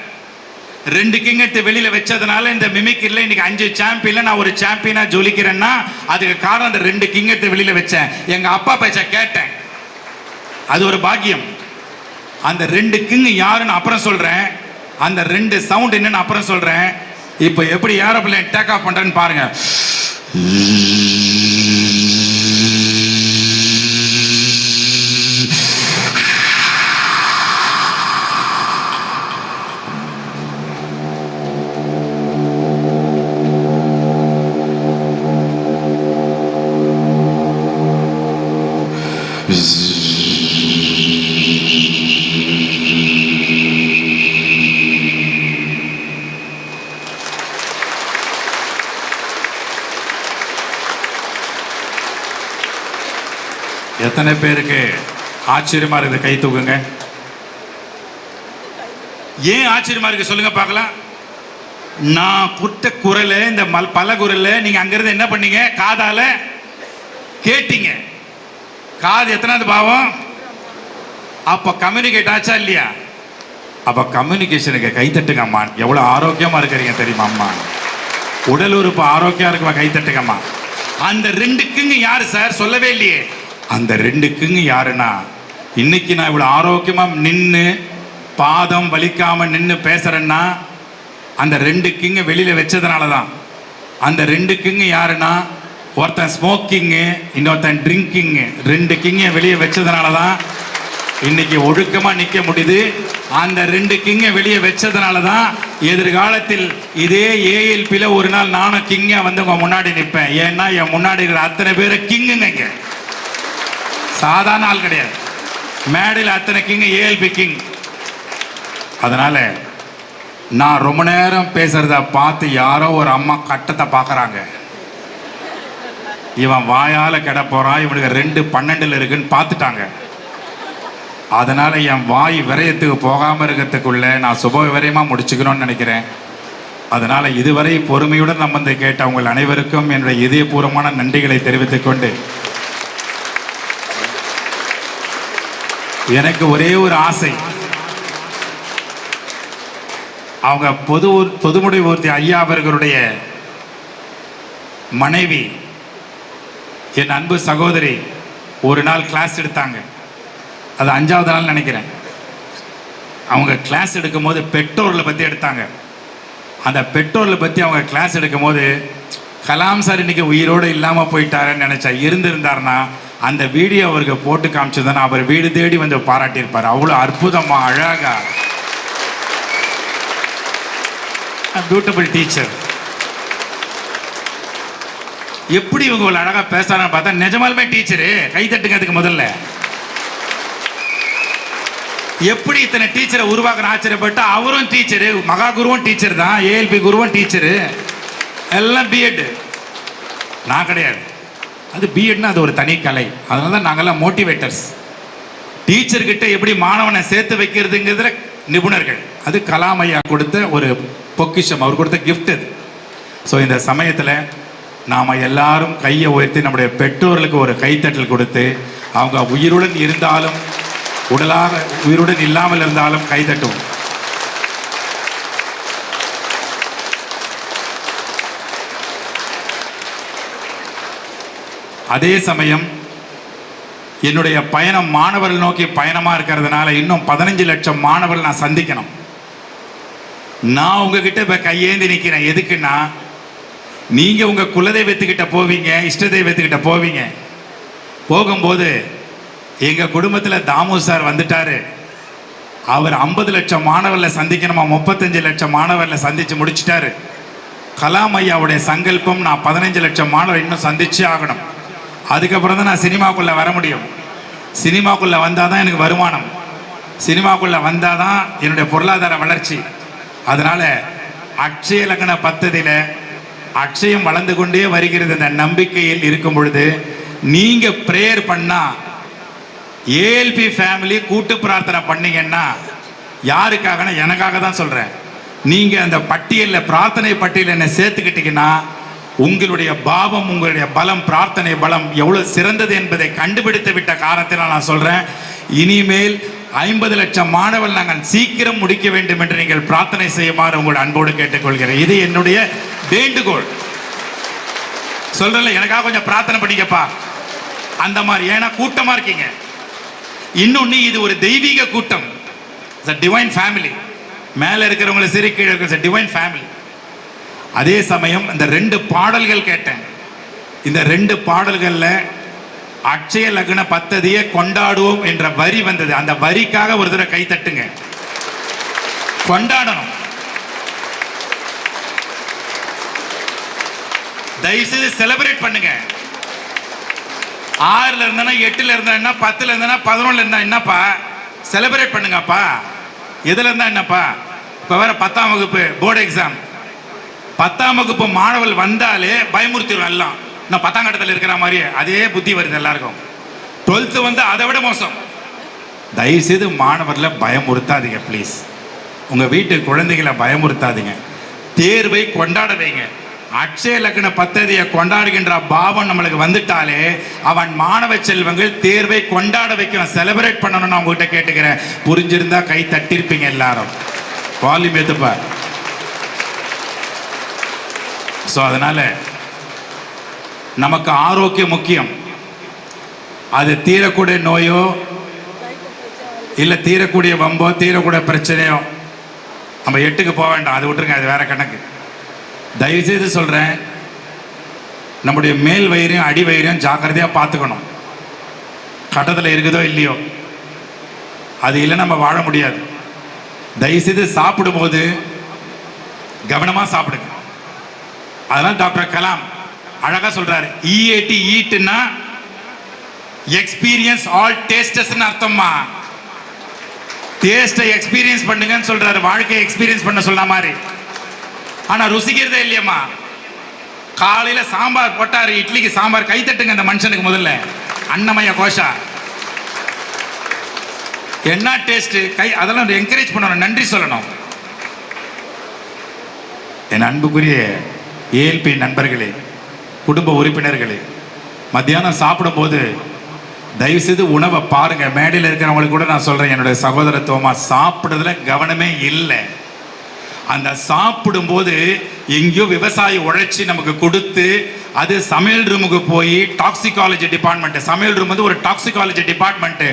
2 கிங் எடுத்து வெளியில வச்சதுனால இந்த மிமிக்ரில இன்னைக்கு 5 சாம்பியன்ல நான் ஒரு சாம்பியனா ஜொலிக்கிறேன்னா அதுக்கு காரணம் அந்த 2 கிங் எடுத்து வெளியில வச்சேன். எங்க அப்பா பேச்ச கேட்டேன், அது ஒரு பாக்கியம். அந்த 2 கிங் யாருன்னு அப்புறம் சொல்றேன். அந்த 2 சவுண்ட் என்னன்னு அப்புறம் சொல்றேன். இப்போ எப்படி ஏரோப்ளேன் டேக் ஆஃப் பண்றேன்னு பாருங்க. எத்தனை பேருக்கு ஆச்சரியமா இருக்குது? கை தூக்குங்க. ஏன் ஆச்சரியமா இருக்கு சொல்லுங்க பார்க்கலாம். நான் புட்ட குரல், இந்த பல குரல் நீங்க அங்கிருந்து என்ன பண்ணீங்க? காதால கேட்டீங்க. காது எத்தனாவது பாவம்? அப்ப கம்யூனிகேட் ஆச்சா இல்லையா? அப்ப கம்யூனிகேஷனுக்கு கை தட்டுங்க அம்மா. எவ்வளவு ஆரோக்கியமா இருக்கிறீங்க தெரியுமா அம்மா? உடல் உறுப்பு ஆரோக்கியம் இருக்குமா? கை தட்டுங்கம்மா. அந்த ரெண்டுக்குங்க யாரு சார்? சொல்லவே இல்லையே. அந்த ரெண்டுக்குங்க யாருன்னா, இன்னைக்கு நான் இவ்வளவு ஆரோக்கியமா நின்று பாதம் வலிக்காம நின்று பேசுறேன்னா அந்த ரெண்டு கிங்க வெளியில வச்சதுனால தான். அந்த ரெண்டு கிங்க யாருன்னா, ஒருத்தன் ஸ்மோக்கிங்கு, இன்னொருத்தன் ட்ரிங்கிங்கு. ரெண்டு கிங்க வெளியே வச்சதுனால தான் இன்னைக்கு ஒழுக்கமா நிக்க முடியுது. அந்த ரெண்டு கிங்க வெளியே வச்சதுனால தான் எதிர்காலத்தில் இதே ஏஎல்பியில் ஒரு நாள் நானும் கிங்கா வந்து உங்க முன்னாடி நிற்பேன். ஏன்னா என் முன்னாடி இருக்கிற அத்தனை பேரை கிங்குங்க, சாதாரண ஆள் கிடையாது. மேடையில் அத்தனை கிங், ஏஎல்பி கிங். அதனால நான் ரொம்ப நேரம் பேசுறத பார்த்து யாரோ ஒரு அம்மா கட்டத்தை பார்க்கறாங்க. இவன் வாயால கெட போறான், இவனுக்கு 2:12 இருக்குன்னு பார்த்துட்டாங்க. அதனால என் வாய் விரயத்துக்கு போகாம இருக்கிறதுக்குள்ள நான் சுப விரயமா முடிச்சுக்கணும்னு நினைக்கிறேன். அதனால இதுவரை பொறுமையுடன் நம்ம வந்து கேட்ட உங்கள் அனைவருக்கும் என்னுடைய இதயபூர்வமான நன்றிகளை தெரிவித்துக் கொண்டு, எனக்கு ஒரே ஒரு ஆசை, அவங்க பொதுமுடிவூர்த்தி ஐயா அவர்களுடைய மனைவி, என் அன்பு சகோதரி, ஒரு நாள் கிளாஸ் எடுத்தாங்க. அது 5வது நாள் நினைக்கிறேன். அவங்க கிளாஸ் எடுக்கும் போது பெட்ரோலை பற்றி எடுத்தாங்க. அந்த பெட்ரோலை பற்றி அவங்க கிளாஸ் எடுக்கும் போது, கலாம் சார் இன்னைக்கு உயிரோடு இல்லாமல் போயிட்டாருன்னு நினச்சா, இருந்திருந்தாருன்னா அந்த வீடியோ அவருக்கு போட்டு காமிச்சதுன்னா அவர் வீடு தேடி வந்து பாராட்டியிருப்பார். அவ்வளோ அற்புதமா அழகா, பியூட்டிஃபுல் டீச்சர். எப்படி இவங்க அழகா பேசுறான்னு பார்த்தா நிஜமாலுமே டீச்சரு. கை தட்டுங்க அதுக்கு முதல்ல. எப்படி இத்தனை டீச்சரை உருவாக்குற ஆச்சரியப்பட்டு, அவரும் டீச்சரு, மகா குருவும் டீச்சர் தான், ஏஎல்பி குருவும் டீச்சரு, எல்லாம் பிஎட். நான் கிடையாது. அது பிஎட்னா அது ஒரு தனி கலை. அதனால தான் நாங்கள்லாம் மோட்டிவேட்டர்ஸ். டீச்சர்கிட்ட எப்படி மாணவனை சேர்த்து வைக்கிறதுங்கிறதுல நிபுணர்கள். அது கலாம் ஐயா கொடுத்த ஒரு பொக்கிஷம், அவர் கொடுத்த கிஃப்ட் அது. ஸோ இந்த சமயத்தில் நாம் எல்லாரும் கையை உயர்த்தி நம்முடைய பெற்றோர்களுக்கு ஒரு கைத்தட்டல் கொடுத்து, அவங்க உயிருடன் இருந்தாலும் உடலாக உயிருடன் இல்லாமல் இருந்தாலும் கைதட்டும். அதே சமயம் என்னுடைய பயணம் மாணவர்கள் நோக்கி பயணமா இருக்கிறதுனால இன்னும் 15 லட்சம் மாணவர்கள் நான் சந்திக்கணும். நான் உங்ககிட்ட இப்ப கையேந்தி நிற்கிறேன். எதுக்குன்னா, நீங்க உங்க குலதெய்வத்துக்கிட்ட போவீங்க, இஷ்ட தெய்வத்துக்கிட்ட போவீங்க. போகும்போது எங்க குடும்பத்தில் தாமு சார் வந்துட்டாரு, அவர் 50 லட்சம் மாணவர்களை சந்திக்கணுமா, 35 லட்சம் மாணவர்களை சந்திச்சு முடிச்சிட்டாரு. கலாம் ஐயாவுடைய சங்கல்பம், நான் 15 லட்சம் மாணவர் இன்னும் சந்திச்சு ஆகணும். அதுக்கப்புறம் தான் நான் சினிமாக்குள்ள வர முடியும். சினிமாக்குள்ள வந்தாதான் எனக்கு வருமானம், சினிமாக்குள்ள வந்தாதான் என்னுடைய பொருளாதார வளர்ச்சி. அதனால அக்ஷய லக்ன பத்ததியில அக்ஷயம் வளர்ந்து கொண்டே வருகிறது. இந்த நம்பிக்கையில் இருக்கும் பொழுது நீங்க பிரேயர் பண்ணா, ஏஎல்பி ஃபேமிலி கூட்டு பிரார்த்தனை பண்ணீங்கன்னா, யாருக்காகனா எனக்காக தான் சொல்றேன். நீங்க அந்த பட்டியலில், பிரார்த்தனை பட்டியலில் என்ன சேர்த்துக்கிட்டீங்கன்னா, உங்களுடைய பாவம், உங்களுடைய பலம், பிரார்த்தனை பலம் எவ்வளவு சிறந்தது என்பதை கண்டுபிடித்து விட்ட காரணத்தினால் நான் சொல்றேன், இனிமேல் 50 லட்சம் மாணவர்கள் நாங்கள் சீக்கிரம் முடிக்க வேண்டும் என்று நீங்கள் பிரார்த்தனை செய்யுமாறு உங்கள் அன்போடு கேட்டுக்கொள்கிறேன். இது என்னுடைய வேண்டுகோள். சொல்றேன்ல, எனக்காக கொஞ்சம் பிரார்த்தனை பண்ணிக்கப்பா அந்த மாதிரி. ஏன்னா கூட்டமா இருக்கீங்க. இன்னொன்னு, இது ஒரு தெய்வீக கூட்டம், டிவைன் ஃபேமிலி. மேல இருக்கிறவங்களை சரி, கீழே இருக்கிற டிவைன் ஃபேமிலி. அதே சமயம் இந்த 2 பாடல்கள் கேட்டேன். இந்த 2 பாடல்கள்ல அக்ஷய லக்ன பத்ததியை கொண்டாடுவோம் என்ற வரி வந்தது. அந்த வரிக்காக ஒரு தடவை கை தட்டுங்க. கொண்டாடணும். தயவுசெய்து செலிப்ரேட் பண்ணுங்க. 6ல இருந்தா 8ல இருந்தா 10ல இருந்தா 11ல இருந்தா என்னப்பா, செலிப்ரேட் பண்ணுங்கப்பா. எதுல இருந்தா என்னப்பா, இப்ப வேற 10ஆம் வகுப்பு போர்டு எக்ஸாம். 10ஆம் வகுப்பு மாணவர்கள் வந்தாலே பயமுறுத்திடும். எல்லாம் நான் 10ஆம் கட்டத்தில் இருக்கிற மாதிரியே அதே புத்தி வருது எல்லாருக்கும். 12th வந்து அதை விட மோசம். தயவுசெய்து மாணவர்களை பயமுறுத்தாதீங்க ப்ளீஸ். உங்கள் வீட்டு குழந்தைகளை பயமுறுத்தாதீங்க. தேர்வை கொண்டாட வைங்க. அட்சய லக்ன பத்ததியை கொண்டாடுகின்ற பாவம் நம்மளுக்கு வந்துட்டாலே அவன் மாணவ செல்வங்கள் தேர்வை கொண்டாட வைக்கணும், செலிப்ரேட் பண்ணணும்னு அவங்ககிட்ட கேட்டுக்கிறேன். புரிஞ்சிருந்தா கை தட்டிருப்பீங்க எல்லாரும். வால்யூம் ஏத்துப்பா. ஸோ அதனால நமக்கு ஆரோக்கியம் முக்கியம். அது தீரக்கூடிய நோயோ இல்லை தீரக்கூடிய வம்போ தீரக்கூடிய பிரச்சனையோ நம்ம 8க்கு போக வேண்டாம், அது விட்டுருங்க, அது வேற கணக்கு. தயவுசெய்து சொல்கிறேன், நம்முடைய மேல் வயிறையும் அடி வயிறையும் ஜாக்கிரதையாக பார்த்துக்கணும். கட்டத்தில் இருக்குதோ இல்லையோ, அது இல்லை நம்ம வாழ முடியாது. தயவுசெய்து சாப்பிடும்போது கவனமாக சாப்பிடுங்க. அதனால் டாக்டர் கலாம் அழகாக சொல்கிறாரு, EAT ஈட்டுன்னா எக்ஸ்பீரியன்ஸ் ஆல் டேஸ்டஸ்ன்னு அர்த்தம்மா. டேஸ்ட்டை எக்ஸ்பீரியன்ஸ் பண்ணுங்கன்னு சொல்றாரு, வாழ்க்கையை எக்ஸ்பீரியன்ஸ் பண்ண சொன்ன மாதிரி. ஆனா ருசிக்கிறதே இல்லையம்மா. காலையில சாம்பார் போட்டாரு, இட்லிக்கு சாம்பார், கை தட்டுங்க அந்த மனுஷனுக்கு முதல்ல. அன்னமய கோஷா என்ன டேஸ்ட், கை அதெல்லாம் என்கரேஜ் பண்ணணும், நன்றி சொல்லணும். என் அன்புக்குரிய ALP நண்பர்களே, குடும்ப உறுப்பினர்களே, மத்தியானம் சாப்பிடும் போது தயவுசெய்து உணவை பாருங்க. மேடையில் இருக்கிறவங்களுக்கு கூட நான் சொல்றேன், என்னுடைய சகோதரத்துவமா சாப்பிடுறதுல கவனமே இல்லை. அந்த சாப்பிடும்போது எங்கேயோ விவசாயி உழைச்சி நமக்கு கொடுத்து அது சமையல் ரூமுக்கு போய் டாக்ஸிகாலஜி டிபார்ட்மெண்ட், சமையல் ரூம் வந்து ஒரு டாக்ஸிகாலஜி டிபார்ட்மெண்ட்,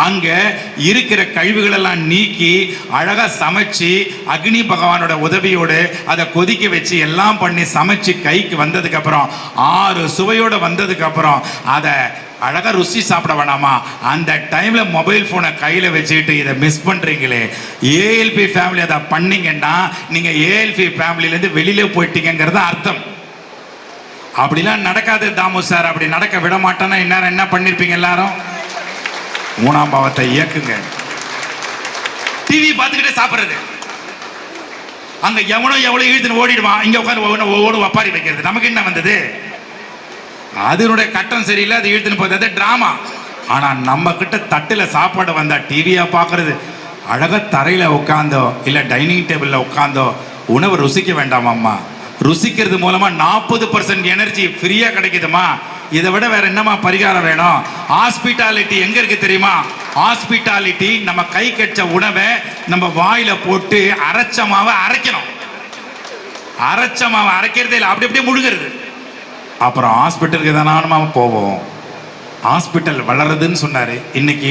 அங்கே இருக்கிற கழிவுகளெல்லாம் நீக்கி அழகாக சமைச்சு அக்னி பகவானோட உதவியோடு அதை கொதிக்க வச்சு எல்லாம் பண்ணி சமைச்சு கைக்கு வந்ததுக்கப்புறம் 6 சுவையோடு வந்ததுக்கப்புறம் அதை அழகாக ருசி சாப்பிட வேணாமா? அந்த டைமில் மொபைல் ஃபோனை கையில் வச்சுக்கிட்டு இதை மிஸ் பண்ணுறீங்களே. ALP ஃபேமிலி அதை பண்ணீங்கன்னா நீங்கள் ALP ஃபேமிலியிலேருந்து வெளியில் போயிட்டீங்கிறது அர்த்தம். அப்படிலாம் நடக்காது தாமு சார், அப்படி நடக்க விட மாட்டேன்னா இந்நேரம் என்ன பண்ணியிருப்பீங்க எல்லாரும்? 3ஆம் பாவத்தை இயக்குங்க. டிவி பார்த்துக்கிட்டே சாப்பிட்றது, அங்கே எவனோ எவ்வளோ இழுத்துன்னு ஓடிடுவான், இங்கே உட்காந்து ஒவ்வொரு ஒப்பாரி வைக்கிறது. நமக்கு என்ன வந்தது? அதனுடைய கட்டம் சரியில்லை, அது இழுத்துன்னு போகிறது டிராமா. ஆனால் நம்ம கிட்ட தட்டில் சாப்பாடு வந்தால் டிவியாக பார்க்கறது, அழகாக தரையில் உட்காந்தோ இல்லை டைனிங் டேபிளில் உட்காந்தோ உணவை ருசிக்க வேண்டாமாம்மா? ருசிக்கிறது மூலமாக 40% எனர்ஜி ஃப்ரீயாக கிடைக்குதுமா. இதை விட வேற என்னமா பரிகாரம் வேணும்? ஹாஸ்பிட்டாலிட்டி எங்கே இருக்குது தெரியுமா? ஹாஸ்பிட்டாலிட்டி நம்ம கை கட்ட உணவை நம்ம வாயில போட்டு அரைச்ச மாவை அரைக்கணும். அரைச்ச மாவை அரைக்கிறதே இல்லை, அப்படி அப்படியே முழுகிறது. அப்புறம் ஹாஸ்பிட்டலுக்கு தானே போவோம். ஹாஸ்பிட்டல் வளருதுன்னு சொன்னாரு. இன்னைக்கு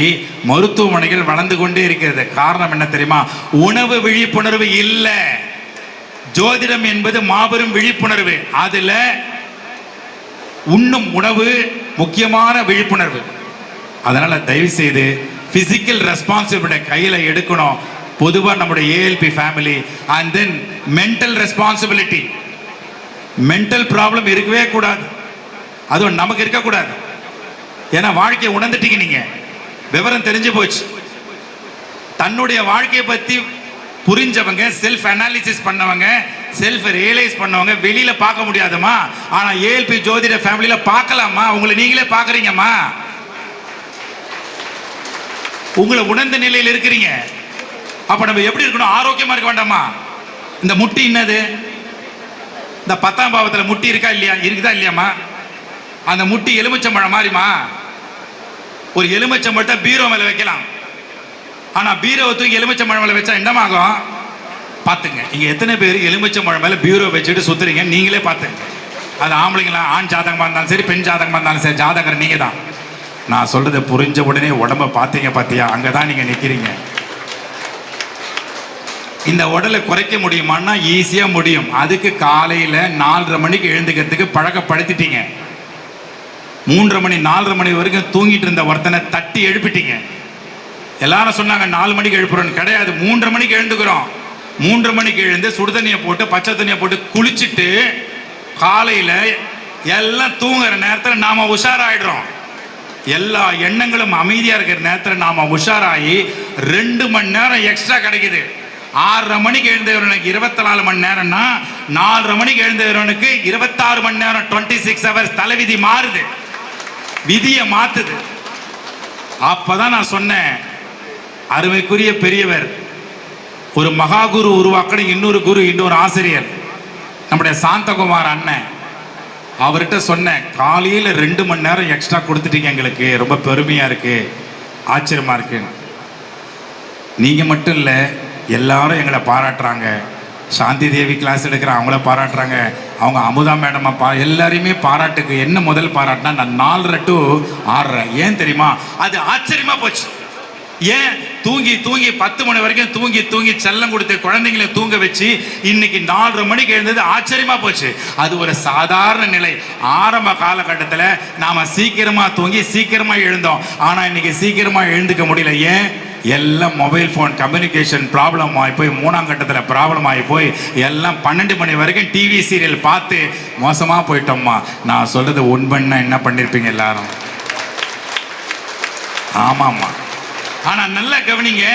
மருத்துவமனைகள் வளர்ந்து கொண்டே இருக்கிறது. காரணம் என்ன தெரியுமா? உணவு விழிப்புணர்வு இல்லை. ஜோதிடம் என்பது மாபெரும் விழிப்புணர்வு. அதுல உண்ணும் உணவு முக்கியமான விழிப்புணர்வு. அதனால தயவு செய்து பிசிக்கல் ரெஸ்பான்சிபிலிட்டி கையில எடுக்கணும். பொதுவாக நம்முடைய ALP family. And then mental responsibility. Mental problem இருக்கவே கூடாது, அதுவும் நமக்கு இருக்கக்கூடாது. ஏன்னா வாழ்க்கையை உணர்ந்துட்டீங்க, நீங்க விவரம் தெரிஞ்சு போச்சு. தன்னுடைய வாழ்க்கையை பத்தி புரிஞ்சவங்க, செல்ஃப் அனாலிசிஸ் பண்ணவங்க, செல்ஃப் ரியலைஸ் பண்ணவங்க வெளியில பார்க்க முடியாதுமா. ஆனா ALP ஜோதிட ஃபேமிலியில பார்க்கலாமா? உங்களை நீங்களே பார்க்குறீங்கம்மா. உங்களை உணர்ந்த நிலையில் இருக்கிறீங்க. அப்ப நம்ம எப்படி இருக்கணும்? ஆரோக்கியமா இருக்க வேண்டாமா? இந்த முட்டி என்னது? இந்த 10ஆம் பாவத்தில் முட்டி இருக்கா இல்லையா? இருக்குதா இல்லையாம்மா? அந்த முட்டி எலுமிச்சம்பழம் மாதிரிமா. ஒரு எலுமிச்சம்பழத்தை பீரோ மேலே வைக்கலாம். ஆனால் பீரோவை தூக்கி எலுமிச்சம்பழம் மேலே வச்சா என்னமாகும்? பார்த்துங்க. இங்கே எத்தனை பேர் எலுமிச்சம்பழம் மேலே பீரோ வச்சுட்டு சுற்றுறீங்க? நீங்களே பார்த்துங்க. அது ஆம்பளைங்களா, ஆண் ஜாதகமாக இருந்தாலும் சரி, பெண் ஜாதகமாக இருந்தாலும் சரி, ஜாதகர் நீங்கள் தான். நான் சொல்கிறத புரிஞ்ச உடனே உடம்பை பார்த்தீங்க பார்த்தியா, அங்கே தான் நீங்கள் நிற்கிறீங்க. இந்த உடலை குறைக்க முடியுமான்னா ஈஸியாக முடியும். அதுக்கு காலையில் 4:30 மணிக்கு எழுந்துக்கிறதுக்கு பழக்கப்படுத்திட்டீங்க. 3:30 மணி 4:30 மணி வரைக்கும் தூங்கிட்டு இருந்த ஒருத்தனை தட்டி எழுப்பிட்டீங்க. எல்லாரும் சொன்னாங்க 4 மணிக்கு எழுப்புறோன்னு. கிடையாது, 3:30 மணிக்கு எழுந்துக்கிறோம். 3:30 மணிக்கு எழுந்து சுடுதண்ணியை போட்டு பச்சை தண்ணியை போட்டு குளிச்சுட்டு காலையில் எல்லாம் தூங்குற நேரத்தில் நாம் உஷாராயிடுறோம். எல்லா எண்ணங்களும் அமைதியாக இருக்கிற நேரத்தில் நாம் உஷாராகி 2 மணி நேரம் எக்ஸ்ட்ரா கிடைக்குது. 6:30 மணிக்கு எழுந்தவனுக்கு 24 மணி நேரம்னா 4:30 மணிக்கு எழுந்தவனுக்கு 26 மணி நேரம், 26 ஹவர்ஸ். தலைவிதி மாறுது, விதியை மாத்துது. அப்பதான் நான் சொன்னேன், அருமைக்குரிய பெரியவர், ஒரு மகாகுரு உருவாக்கணும், இன்னொரு குரு, இன்னொரு ஆசிரியர், நம்முடைய சாந்தகுமார் அண்ணன். அவர்கிட்ட சொன்னேன், காலையில் 2 மணி நேரம் எக்ஸ்ட்ரா கொடுத்துட்டீங்க, எங்களுக்கு ரொம்ப பெருமையாக இருக்கு, ஆச்சரியமா இருக்கு. நீங்கள் மட்டும் இல்லை, எல்லாரும் எங்களை பாராட்டுறாங்க. சாந்தி தேவி கிளாஸ் எடுக்கிறேன், அவங்கள பாராட்டுறாங்க. அவங்க அமுதா மேடமா எல்லாரையுமே பாராட்டுக்கு. என்ன முதல் பாராட்டினா, நான் 4:30 to 6:30. ஏன் தெரியுமா? அது ஆச்சரியமா போச்சு. ஏன் தூங்கி 10 மணி வரைக்கும் தூங்கி செல்லம் கொடுத்து குழந்தைங்களை தூங்க வச்சு இன்னைக்கு 4:30 மணிக்கு எழுந்தது ஆச்சரியமா போச்சு. அது ஒரு சாதாரண நிலை. ஆரம்ப காலகட்டத்தில் நாம சீக்கிரமா தூங்கி சீக்கிரமா எழுந்தோம். ஆனா இன்னைக்கு சீக்கிரமா எழுந்துக்க முடியல. ஏன்? எல்லாம் மொபைல் ஃபோன் கம்யூனிகேஷன் ப்ராப்ளம் ஆகி போய், 3ஆம் கட்டத்தில் ப்ராப்ளம் ஆகி போய், எல்லாம் 12 மணி வரைக்கும் டிவி சீரியல் பார்த்து மோசமாக போயிட்டோம்மா. நான் சொல்றது உண்மைன்னா என்ன பண்ணியிருப்பீங்க எல்லாரும்? ஆமாம்மா. ஆனால் நல்லா கவனிங்க,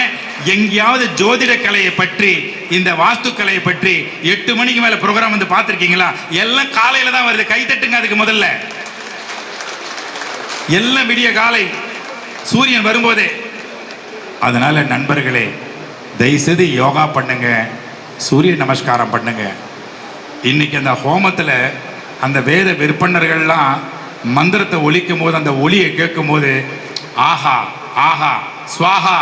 எங்கேயாவது ஜோதிட கலையை பற்றி, இந்த வாஸ்து கலையை பற்றி 8 மணிக்கு மேலே ப்ரோக்ராம் வந்து பார்த்துருக்கீங்களா? எல்லாம் காலையில் தான் வருது. கை தட்டுங்க அதுக்கு முதல்ல. எல்லாம் விடிய காலை சூரியன் வரும்போதே. அதனால நண்பர்களே, தயவுசெய்து யோகா பண்ணுங்க, சூரிய நமஸ்காரம் பண்ணுங்க. இன்னைக்கு அந்த ஹோமத்தில் அந்த வேத விற்பனர்கள்லாம் மந்திரத்தை ஒலிக்கும் போது, அந்த ஒலியை கேட்கும் போது, ஆஹா ஆஹா ஸ்வாஹா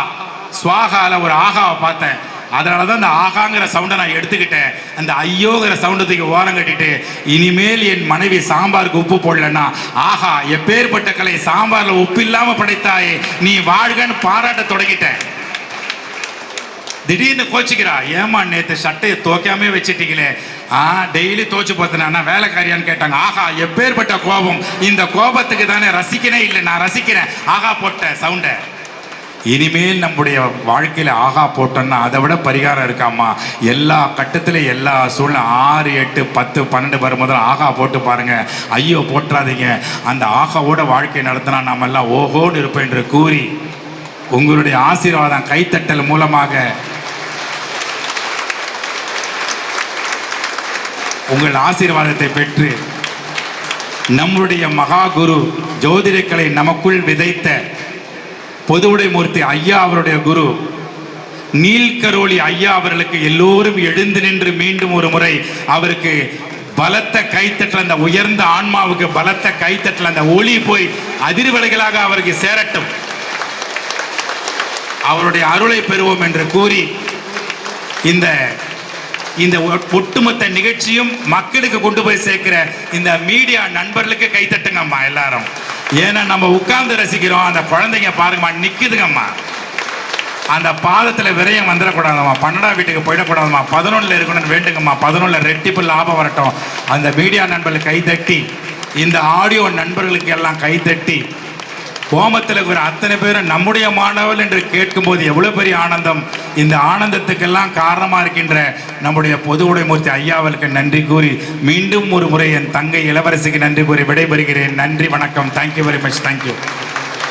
ஸ்வாஹால ஒரு ஆகாவை பார்த்தேன். அதனால தான் அந்த ஆகாங்கிற சவுண்டை நான் எடுத்துக்கிட்டேன். அந்த ஐயோங்கிற சவுண்டத்துக்கு ஓரம் கட்டிட்டு, இனிமேல் என் மனைவி சாம்பாருக்கு உப்பு போடலன்னா, ஆஹா எப்பேற்பட்ட கலை, சாம்பாரில் உப்பு இல்லாமல் படைத்தாயே, நீ வாழ்கன்னு பாராட்ட தொடங்கிட்டேன். திடீர்னு கோச்சிக்கிறா, ஏமா நேற்று சட்டையை துவைக்காமே வச்சுட்டீங்களே? டெய்லி துவைச்சு பார்த்தேன்னா வேலைக்காரியான்னு கேட்டாங்க. ஆஹா எப்பேற்பட்ட கோபம், இந்த கோபத்துக்கு தானே ரசிக்கனே இல்லை, நான் ரசிக்கிறேன் ஆகா போட்ட சவுண்டை. இனிமேல் நம்முடைய வாழ்க்கையில் ஆகா போட்டோன்னா அதை விட பரிகாரம் இருக்காமா? எல்லா கட்டத்திலும் எல்லா சூழ்நிலை 6, 8, 10, 12 வரும்போது ஆகா போட்டு பாருங்க. ஐயோ போட்டுறாதீங்க. அந்த ஆகாவோட வாழ்க்கை நடத்தினா நாம் எல்லாம் ஓஹோன்னு இருப்போம் என்று கூறி, உங்களுடைய ஆசீர்வாதம் கைத்தட்டல் மூலமாக உங்கள் ஆசீர்வாதத்தை பெற்று, நம்முடைய மகா குரு ஜோதிடக்கலை நமக்குள் விதைத்த பொதுவுடைமூர்த்தி ஐயா அவருடைய குரு நீல்கரோலி ஐயா அவர்களுக்கு எல்லோரும் எழுந்து நின்று மீண்டும் ஒரு முறை அவருக்கு பலத்த கைத்தட்டல், அந்த உயர்ந்த ஆன்மாவுக்கு பலத்த கைத்தட்டல், அந்த ஒளி போய் அதிர்வலைகளாக அவருக்கு சேரட்டும், அவருடைய அருளை பெறுவோம் என்று கூறி, இந்த ஒட்டுமொத்த நிகழ்ச்சியும் மக்களுக்கு கொண்டு போய் சேர்க்கிற இந்த மீடியா நண்பர்களுக்கு கைத்தட்டுங்கம்மா எல்லாரும். ஏன்னா நம்ம உட்கார்ந்து ரசிக்கிறோம், அந்த குழந்தைங்க பாருங்கம்மா நிக்குதுங்கம்மா. அந்த பாதத்தில் விரயம் வந்துடக்கூடாதும்மா, 12ஆம் வீட்டுக்கு போயிடக்கூடாதும்மா, 11ல் இருக்கணும்னு வேண்டுங்கம்மா. 11ல் ரெட்டிப்பு லாபம் வரட்டும். அந்த மீடியா நண்பர்களுக்கு கைத்தட்டி, இந்த ஆடியோ நண்பர்களுக்கு எல்லாம் கைத்தட்டி, ஹோமத்தில் இருக்கிற அத்தனை பேரும் நம்முடைய மாணவர்கள் என்று கேட்கும்போது எவ்வளோ பெரிய ஆனந்தம். இந்த ஆனந்தத்துக்கெல்லாம் காரணமாக இருக்கின்ற நம்முடைய பொதுவுடைமூர்த்தி ஐயாவிற்கு நன்றி கூறி, மீண்டும் ஒரு முறை என் தங்கை இளவரசிக்கு நன்றி கூறி விடைபெறுகிறேன். நன்றி, வணக்கம். Thank you very much. தேங்க்யூ.